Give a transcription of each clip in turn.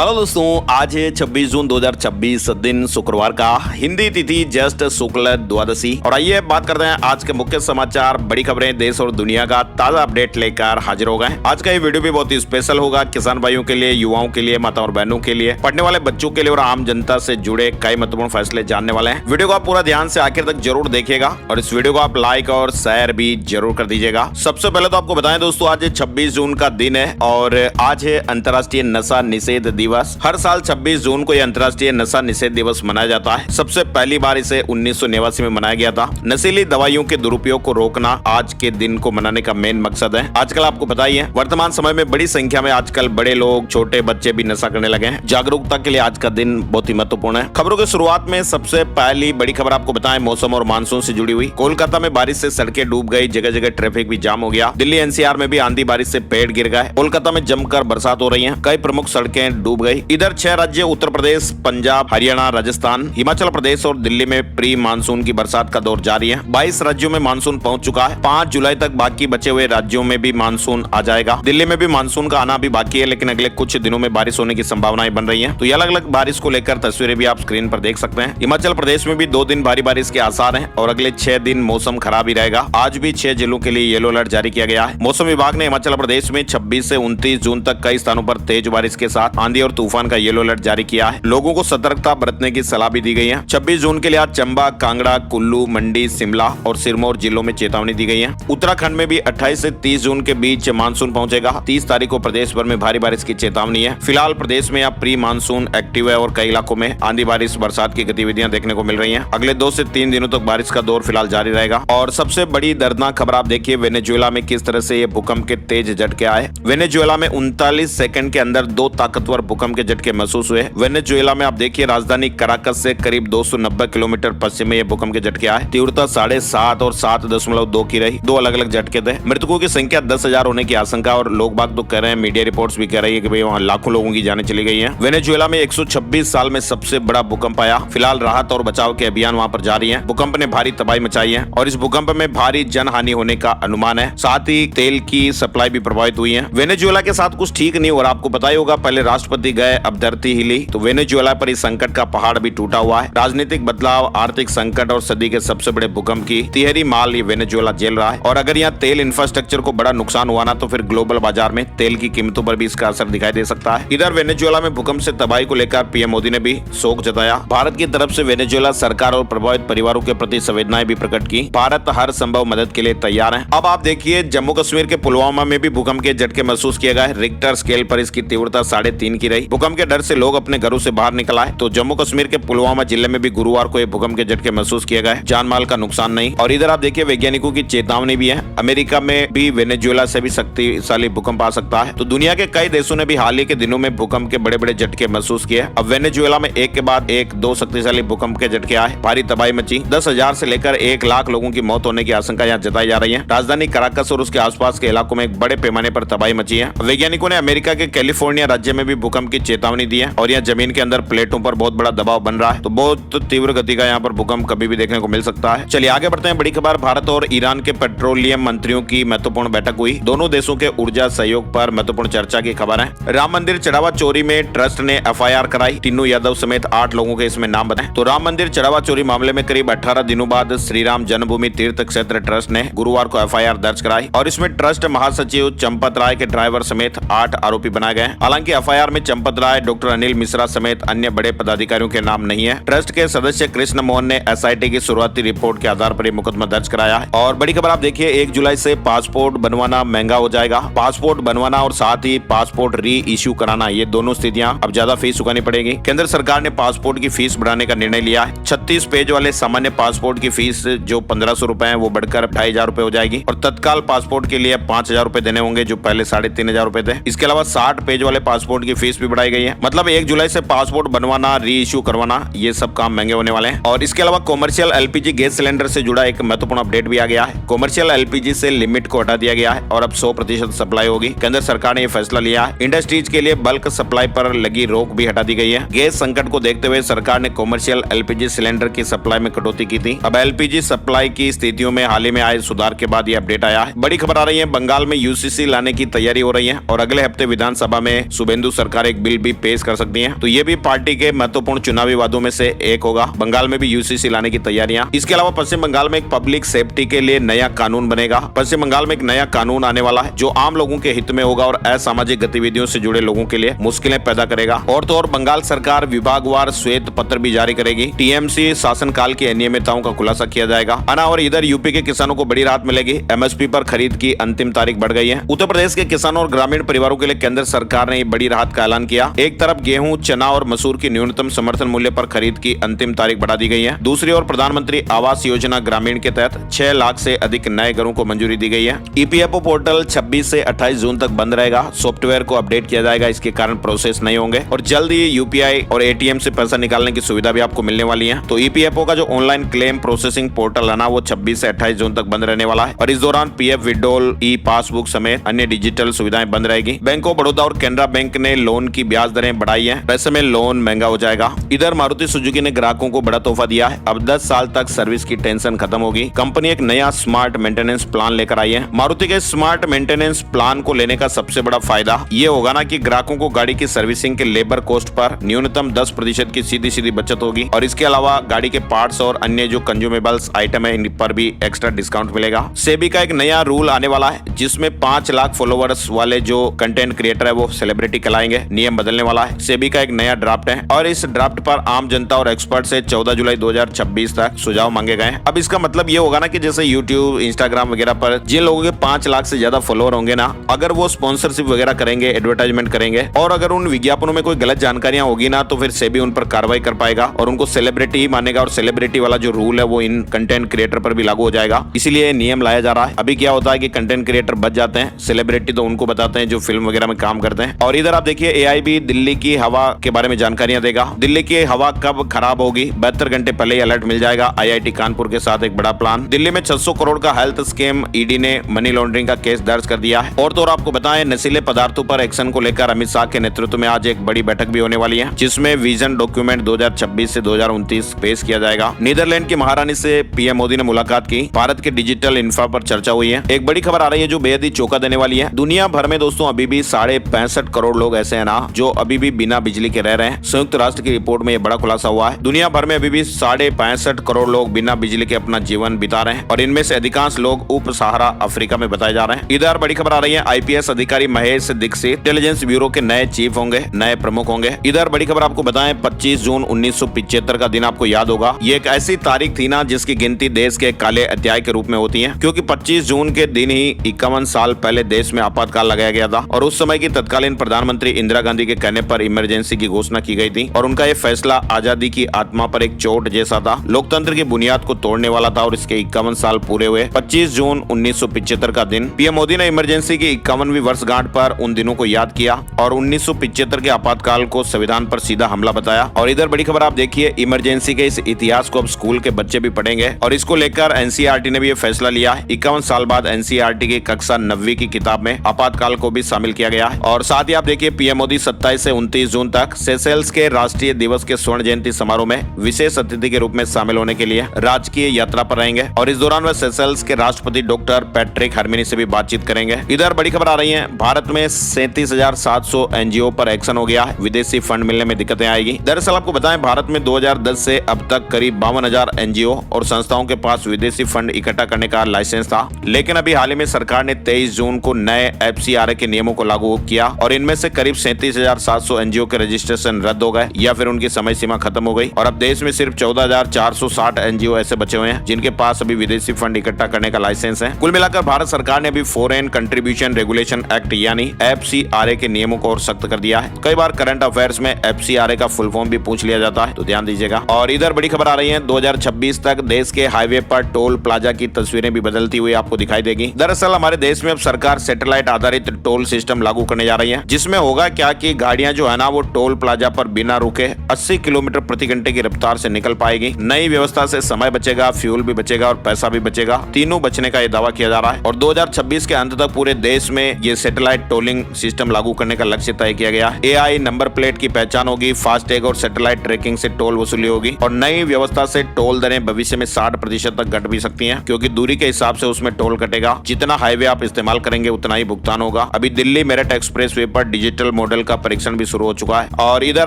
Hello दोस्तों, आज है 26 जून 2026 दिन शुक्रवार का, हिंदी तिथि ज्येष्ठ शुक्ल द्वादशी। और आइए बात करते हैं आज के मुख्य समाचार, बड़ी खबरें देश और दुनिया का ताजा अपडेट लेकर हाजिर हो गए। आज का ये वीडियो भी बहुत ही स्पेशल होगा, किसान भाइयों के लिए, युवाओं के लिए, माता और बहनों के लिए, पढ़ने वाले बच्चों के लिए और आम जनता से जुड़े कई महत्वपूर्ण फैसले जानने वाले हैं। वीडियो को आप पूरा ध्यान से आखिर तक जरूर देखिएगा और इस वीडियो को आप लाइक और शेयर भी जरूर कर दीजिएगा। सबसे पहले तो आपको बताएं दोस्तों, आज 26 जून का दिन है और आज है अंतर्राष्ट्रीय नशा निषेध दिवस। हर साल 26 जून को यह अंतर्राष्ट्रीय नशा निषेध दिवस मनाया जाता है। सबसे पहली बार इसे 1989 में मनाया गया था। नशीली दवाइयों के दुरुपयोग को रोकना आज के दिन को मनाने का मेन मकसद है। आजकल आपको पता ही है, वर्तमान समय में बड़ी संख्या में आजकल बड़े लोग, छोटे बच्चे भी नशा करने लगे हैं। जागरूकता के लिए आज का दिन बहुत ही महत्वपूर्ण है। खबरों की शुरुआत में सबसे पहली बड़ी खबर आपको बताएं, मौसम और मानसून से जुड़ी हुई। कोलकाता में बारिश से सड़कें डूब गई, जगह जगह ट्रैफिक भी जाम हो गया। दिल्ली एनसीआर में भी आंधी बारिश से पेड़ गिर गए। कोलकाता में जमकर बरसात हो रही है, कई प्रमुख सड़कें डूब गई। इधर 6 राज्य उत्तर प्रदेश, पंजाब, हरियाणा, राजस्थान, हिमाचल प्रदेश और दिल्ली में प्री मानसून की बरसात का दौर जारी है। 22 राज्यों में मानसून पहुंच चुका है। 5 जुलाई तक बाकी बचे हुए राज्यों में भी मानसून आ जाएगा। दिल्ली में भी मानसून का आना भी बाकी है, लेकिन अगले कुछ दिनों में बारिश होने की संभावनाएं बन रही है। तो ये अलग अलग बारिश को लेकर तस्वीरें भी आप स्क्रीन पर देख सकते हैं। हिमाचल प्रदेश में भी 2 दिन भारी बारिश के आसार है और अगले 6 दिन मौसम खराब ही रहेगा। आज भी 6 जिलों के लिए येलो अलर्ट जारी किया गया है। मौसम विभाग ने हिमाचल प्रदेश में 26 से 29 जून तक कई स्थानों पर तेज बारिश के साथ आंधी और तूफान का येलो अलर्ट जारी किया है। लोगों को सतर्कता बरतने की सलाह भी दी गई है। 26 जून के लिए आज चंबा, कांगड़ा, कुल्लू, मंडी, शिमला और सिरमौर जिलों में चेतावनी दी गई है। उत्तराखंड में भी 28 से 30 जून के बीच मानसून पहुंचेगा। 30 तारीख को प्रदेश भर में भारी बारिश की चेतावनी है। फिलहाल प्रदेश में अब प्री मानसून एक्टिव है और कई इलाकों में आंधी बारिश, बरसात की गतिविधियां देखने को मिल रही है। अगले 2 से 3 दिनों तक बारिश का दौर फिलहाल जारी रहेगा। और सबसे बड़ी दर्दनाक खबर आप देखिए, वेनेजुएला में किस तरह से ये भूकंप के तेज झटके आए। वेनेजुएला में 39 सेकंड के अंदर 2 ताकतवर भूकंप के झटके महसूस हुए। वेनेजुएला में आप देखिए, राजधानी कराकस से करीब 290 किलोमीटर पश्चिम में ये भूकंप के झटके आए। तीव्रता 7.5 और 7.2 की रही। 2 अलग अलग झटके थे। मृतकों की संख्या 10,000 होने की आशंका और लोग बाग तो कह रहे हैं, मीडिया रिपोर्ट्स भी कह रही है कि भाई वहाँ लाखों लोगों की जानें चली गई हैं। वेनेजुएला में 126 साल में सबसे बड़ा भूकंप आया। फिलहाल राहत और बचाव के अभियान वहाँ पर जारी है। भूकंप ने भारी तबाही मचाई है और इस भूकंप में भारी जनहानि होने का अनुमान है। साथ ही तेल की सप्लाई भी प्रभावित हुई है। वेनेजुएला के साथ कुछ ठीक नहीं हो रहा। आपको पता ही होगा, पहले राष्ट्रपति गए, अब धरती हिली। तो वेनेजुएला पर इस संकट का पहाड़ भी टूटा हुआ है। राजनीतिक बदलाव, आर्थिक संकट और सदी के सबसे बड़े भूकंप की तिहरी माल ये वेनेजुएला झेल रहा है। और अगर यहाँ तेल इंफ्रास्ट्रक्चर को बड़ा नुकसान हुआ ना, तो फिर ग्लोबल बाजार में तेल की कीमतों पर भी इसका असर दिखाई दे सकता है। इधर वेनेजुएला में भूकंप से तबाही को लेकर पीएम मोदी ने भी शोक जताया। भारत की तरफ से वेनेजुएला सरकार और प्रभावित परिवारों के प्रति संवेदनाएं भी प्रकट की। भारत हर संभव मदद के लिए तैयार है। अब आप देखिए, जम्मू कश्मीर के पुलवामा में भी भूकंप के झटके महसूस किए गए। रिक्टर स्केल पर इसकी तीव्रता 3.5 की रही। भूकंप के डर से लोग अपने घरों से बाहर निकल आए। तो जम्मू कश्मीर के पुलवामा जिले में भी गुरुवार को भूकंप के झटके महसूस किए गए। जान माल का नुकसान नहीं। और इधर आप देखिए, वैज्ञानिकों की चेतावनी भी है। अमेरिका में भी वेनेजुएला से भी शक्तिशाली भूकंप आ सकता है। तो दुनिया के कई देशों ने भी हाल ही के दिनों में भूकंप के बड़े बड़े झटके महसूस किए। अब वेनेजुएला में एक के बाद एक 2 शक्तिशाली भूकंप के झटके आए। भारी तबाही मची। 10,000 से लेकर 1 लाख लोगों की मौत होने की आशंका यहाँ जताई जा रही है। राजधानी कराकस और उसके आसपास के इलाकों में एक बड़े पैमाने पर तबाही मची है। वैज्ञानिकों ने अमेरिका के कैलिफोर्निया राज्य में भी भूकंप की चेतावनी दी है और यहाँ जमीन के अंदर प्लेटों पर बहुत बड़ा दबाव बन रहा है। तो बहुत तीव्र गति का यहाँ पर भूकंप कभी भी देखने को मिल सकता है। चलिए आगे बढ़ते हैं। बड़ी खबर, भारत और ईरान के पेट्रोलियम मंत्रियों की महत्वपूर्ण बैठक हुई। दोनों देशों के ऊर्जा सहयोग पर महत्वपूर्ण चर्चा की खबर है। राम मंदिर चढ़ावा चोरी में ट्रस्ट ने एफआईआर कराई। टिन्नू यादव समेत 8 लोगों के इसमें नाम बने। तो राम मंदिर चढ़ावा चोरी मामले में करीब 18 दिनों बाद श्री राम जन्मभूमि तीर्थ क्षेत्र ट्रस्ट ने गुरुवार को एफआईआर दर्ज कराई और इसमें ट्रस्ट महासचिव चंपत राय के ड्राइवर समेत 8 आरोपी बनाए गए। हालांकि एफआईआर में चंपत राय, डॉक्टर अनिल मिश्रा समेत अन्य बड़े पदाधिकारियों के नाम नहीं है। ट्रस्ट के सदस्य कृष्ण मोहन ने एसआईटी की शुरुआती रिपोर्ट के आधार पर मुकदमा दर्ज कराया है। और बड़ी खबर आप देखिए, 1 जुलाई से पासपोर्ट बनवाना महंगा हो जाएगा। पासपोर्ट बनवाना और साथ ही पासपोर्ट री इश्यू कराना, ये दोनों स्थितियां अब ज्यादा फीस चुकानी पड़ेगी। केंद्र सरकार ने पासपोर्ट की फीस बढ़ाने का निर्णय लिया है। 36 पेज वाले सामान्य पासपोर्ट की फीस जो 1500 रुपए है, वो बढ़कर 2500 रुपए हो जाएगी। और तत्काल पासपोर्ट के लिए 5000 रुपए देने होंगे, जो पहले 3500 रुपए थे। इसके अलावा 60 पेज वाले पासपोर्ट की फीस भी बढ़ाई गई है। मतलब 1 जुलाई से पासपोर्ट बनवाना, री इश्यू करवाना, ये सब काम महंगे होने वाले हैं। और इसके अलावा कॉमर्शियल एलपीजी गैस सिलेंडर से जुड़ा एक महत्वपूर्ण अपडेट भी आ गया है। कॉमर्शियल एलपीजी से लिमिट को हटा दिया गया है और अब 100% सप्लाई होगी। केंद्र सरकार ने यह फैसला लिया है। इंडस्ट्रीज के लिए बल्क सप्लाई पर लगी रोक भी हटा दी गई है। गैस संकट को देखते हुए सरकार ने कॉमर्शियल एलपीजी सिलेंडर की सप्लाई में कटौती की थी। अब एलपीजी सप्लाई की स्थितियों में हाल ही में आए सुधार के बाद ये अपडेट आया है। बड़ी खबर आ रही है, बंगाल में यूसीसी लाने की तैयारी हो रही है और अगले हफ्ते विधानसभा में शुभेंदु सरकार एक बिल भी पेश कर सकती है। तो ये भी पार्टी के महत्वपूर्ण चुनावी वादों में से एक होगा। बंगाल में भी यूसीसी लाने की तैयारियां। इसके अलावा पश्चिम बंगाल में एक पब्लिक सेफ्टी के लिए नया कानून बनेगा। पश्चिम बंगाल में एक नया कानून आने वाला है जो आम लोगों के हित में होगा और असामाजिक गतिविधियों से जुड़े लोगों के लिए मुश्किलें पैदा करेगा। और तो और बंगाल सरकार विभागवार श्वेत पत्र भी जारी करेगी। टीएमसी शासनकाल की अनियमितताओं का खुलासा किया जाएगा। और इधर यूपी के किसानों को बड़ी राहत मिलेगी। एमएसपी पर खरीद की अंतिम तारीख बढ़ गई है। उत्तर प्रदेश के किसानों और ग्रामीण परिवारों के लिए केंद्र सरकार ने बड़ी राहत का ऐलान किया। एक तरफ गेहूं, चना और मसूर की न्यूनतम समर्थन मूल्य पर खरीद की अंतिम तारीख बढ़ा दी गई है। दूसरी ओर प्रधानमंत्री आवास योजना ग्रामीण के तहत 6 लाख से अधिक नए घरों को मंजूरी दी गई है। ईपीएफओ पोर्टल 26 से 28 जून तक बंद रहेगा। सॉफ्टवेयर को अपडेट किया जाएगा, इसके कारण प्रोसेस नहीं होंगे। और जल्द ही यूपीआई और एटीएम से पैसा निकालने की सुविधा भी आपको मिलने वाली है। तो ईपीएफओ का जो ऑनलाइन क्लेम प्रोसेसिंग पोर्टल है ना, वो 26 से 28 जून तक बंद रहने वाला है। और इस दौरान पीएफ विड्रॉल, ई पासबुक समेत अन्य डिजिटल सुविधाएं बंद रहेगी। बैंक ऑफ बड़ौदा और केनरा बैंक ने लोन की ब्याज दरें बढ़ाई है। वैसे में लोन महंगा हो जाएगा। इधर मारुति सुजुकी ने ग्राहकों को बड़ा तोहफा दिया है। अब 10 साल तक सर्विस की टेंशन खत्म होगी। कंपनी एक नया स्मार्ट मेंटेनेंस प्लान लेकर आई है। मारुति के स्मार्ट मेंटेनेंस प्लान को लेने का सबसे बड़ा फायदा ये होगा ना कि ग्राहकों को गाड़ी की सर्विसिंग के लेबर कॉस्ट पर न्यूनतम 10% की सीधी सीधी बचत होगी। और इसके अलावा गाड़ी के पार्ट्स और अन्य जो कंज्यूमेबल्स आइटम है, इन पर भी एक्स्ट्रा डिस्काउंट मिलेगा। सेबी का एक नया रूल आने वाला है जिसमें 5 लाख फॉलोवर्स वाले जो कंटेंट क्रिएटर है वो सेलिब्रिटी कहलाएंगे। नियम बदलने वाला है। सेबी का एक नया ड्राफ्ट है और इस ड्राफ्ट पर आम जनता और एक्सपर्ट से 14 जुलाई 2026 तक सुझाव मांगे गए हैं। अब इसका मतलब ये होगा ना कि जैसे यूट्यूब, इंस्टाग्राम वगैरह पर जिन लोगों के 5 लाख से ज्यादा फॉलोअर होंगे ना, अगर वो स्पॉन्सरशिप वगैरह करेंगे, एडवर्टाइजमेंट करेंगे और अगर उन विज्ञापनों में कोई गलत जानकारियां होगी ना, तो फिर सेबी उन पर कार्रवाई कर पाएगा और उनको सेलिब्रिटी ही मानेगा। और सेलिब्रिटी वाला जो रूल है वो इन कंटेंट क्रिएटर पर भी लागू हो जाएगा। इसीलिए नियम लाया जा रहा है। अभी क्या होता है कि कंटेंट क्रिएटर बच जाते हैं, सेलिब्रिटी तो उनको बताते हैं जो फिल्म वगैरह में काम करते हैं। और इधर आप देखिए एआई भी दिल्ली की हवा के बारे में जानकारियां देगा। दिल्ली की हवा कब खराब होगी 72 घंटे पहले ही अलर्ट मिल जाएगा। आईआईटी कानपुर के साथ एक बड़ा प्लान। दिल्ली में 600 करोड़ का हेल्थ स्कीम, ईडी ने मनी लॉन्ड्रिंग का केस दर्ज कर दिया है। और तो और आपको बताएं, नशीले पदार्थों पर एक्शन को लेकर अमित शाह के नेतृत्व में आज एक बड़ी बैठक भी होने वाली है जिसमें विजन डॉक्यूमेंट 2026 से 2029 पेश किया जाएगा। नीदरलैंड की महारानी से पीएम मोदी ने मुलाकात की। भारत के डिजिटल इंफ्रा पर चर्चा हुई है। एक बड़ी खबर आ रही है जो बेहद ही चौंका देने वाली है। दुनिया भर में दोस्तों अभी भी 65.5 करोड़ लोग ऐसे हैं ना जो अभी भी बिना बिजली के रह रहे हैं। संयुक्त राष्ट्र की रिपोर्ट में यह बड़ा खुलासा हुआ है। दुनिया भर में अभी भी 65.5 करोड़ लोग बिना बिजली के अपना जीवन बिता रहे हैं और इनमें से अधिकांश लोग उप सहारा अफ्रीका में बताए जा रहे हैं। इधर बड़ी खबर आ रही है, आईपीएस अधिकारी महेश दीक्षित इंटेलिजेंस ब्यूरो के नए चीफ होंगे, नए प्रमुख होंगे। इधर बड़ी खबर आपको बताएं, 25 जून 1975 का दिन आपको याद होगा। ये एक ऐसी तारीख थी ना जिसकी गिनती देश के काले अध्याय के रूप में होती है, क्योंकि 25 जून के दिन ही 51 साल पहले देश में आपातकाल लगाया गया था और उस समय की तत्कालीन प्रधानमंत्री इंदिरा गांधी के कहने पर इमरजेंसी की घोषणा की गई थी। और उनका ये फैसला आजादी की आत्मा पर एक चोट जैसा था, लोकतंत्र की बुनियाद को तोड़ने वाला था। और इसके 51 साल पूरे हुए 25 जून 1975 का दिन। पीएम मोदी ने इमरजेंसी की 51वीं वर्षगांठ पर उन दिनों को याद किया और 1975 के आपातकाल को संविधान पर सीधा हमला बताया। और इधर बड़ी खबर आप देखिए, इमरजेंसी के इस इतिहास को अब स्कूल के बच्चे भी पढ़ेंगे और इसको लेकर एनसीईआरटी ने भी ये फैसला लिया है। 51 साल बाद एनसीईआरटी की कक्षा 9वीं की किताब में आपातकाल को भी शामिल किया गया है। और साथ ही आप देखिए, पीएम मोदी 27 से 29 जून तक सेशेल्स के राष्ट्रीय दिवस के स्वर्ण जयंती समारोह में विशेष अतिथि के रूप में शामिल होने के लिए राजकीय यात्रा पर रहेंगे और इस दौरान वे सेशेल्स के राष्ट्रपति डॉक्टर पैट्रिक हरमिनी से भी बातचीत करेंगे। इधर बड़ी खबर आ रही है, भारत में 37,700 एनजीओ पर एक्शन हो गया है। विदेशी फंड मिलने में दिक्कतें आएगी। दरअसल आपको बताएं, भारत में 2010 से अब तक करीब 52,000 एनजीओ और संस्थाओं के पास विदेशी फंड इकट्ठा करने का लाइसेंस था। लेकिन अभी हाल ही में सरकार ने 23 जून को नए एफसीआरए के नियमों को लागू किया और इनमें से करीब 37,700 एनजीओ के रजिस्ट्रेशन रद्द हो गए या फिर उनकी समय सीमा खत्म हो गई। और अब देश में सिर्फ 14,460 एनजीओ ऐसे बचे हुए हैं जिनके पास अभी विदेशी फंड इकट्ठा करने का लाइसेंस है। कुल मिलाकर भारत सरकार ने अभी फॉरेन कंट्रीब्यूशन रेगुलेशन एक्ट यानी एफसीआरए के नियमों को और सख्त कर दिया है। कई बार करंट अफेयर्स में एफसीआरए का फुल फॉर्म भी पूछ लिया जाता है, तो ध्यान दीजिएगा। और इधर बड़ी खबर आ रही है, 2026 तक देश के हाईवे पर टोल प्लाजा की तस्वीरें भी बदलती हुई आपको दिखाई देगी। दरअसल हमारे देश में अब सरकार सैटेलाइट आधारित टोल सिस्टम लागू करने जा रही है, जिसमें होगा क्या कि गाड़ियां जो है ना वो टोल प्लाजा पर बिना रुके 80 किलोमीटर प्रति घंटे की रफ्तार से निकल पाएगी। नई व्यवस्था से समय बचेगा, फ्यूल भी बचेगा और पैसा भी बचेगा। तीनों बचने का ये दावा किया जा रहा है। और 2026 के अंत तक पूरे देश में ये सैटेलाइट टोलिंग सिस्टम लागू करने का लक्ष्य तय किया गया है। एआई नंबर प्लेट की पहचान होगी, फास्टैग और सैटेलाइट ट्रैकिंग से टोल वसूली होगी। और नई व्यवस्था से टोल दरें भविष्य में 60% तक घट भी सकती हैं, क्योंकि दूरी के हिसाब से उसमें टोल कटेगा। जितना हाईवे आप इस्तेमाल करेंगे उतना ही भुगतान होगा। अभी दिल्ली मेरठ एक्सप्रेस वे पर डिजिटल मोड मॉडल का परीक्षण भी शुरू हो चुका है। और इधर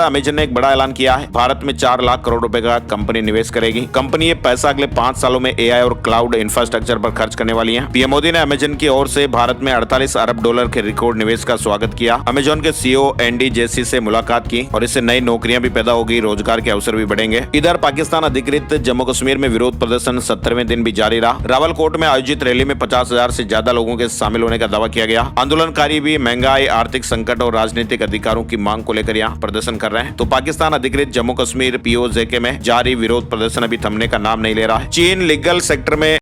अमेजन ने एक बड़ा ऐलान किया है, भारत में 4 लाख करोड़ रुपए का कंपनी निवेश करेगी। कंपनी ये पैसा अगले 5 सालों में एआई और क्लाउड इंफ्रास्ट्रक्चर पर खर्च करने वाली है। पीएम मोदी ने अमेजन की ओर से भारत में 48 अरब डॉलर के रिकॉर्ड निवेश का स्वागत किया। अमेजन के सीईओ एंडी जेसी से मुलाकात की और इससे नई नौकरियां भी पैदा होगी, रोजगार के अवसर भी बढ़ेंगे। इधर पाकिस्तान अधिकृत जम्मू कश्मीर में विरोध प्रदर्शन 70वें दिन भी जारी रहा। रावलकोट में आयोजित रैली में 50,000 से ज्यादा लोगों के शामिल होने का दावा किया गया। आंदोलनकारी भी महंगाई, आर्थिक संकट और राजनीतिक अधिकारों की मांग को लेकर यहाँ प्रदर्शन कर रहे हैं। तो पाकिस्तान अधिकृत जम्मू कश्मीर पीओजे में जारी विरोध प्रदर्शन अभी थमने का नाम नहीं ले रहा है। चीन लीगल सेक्टर में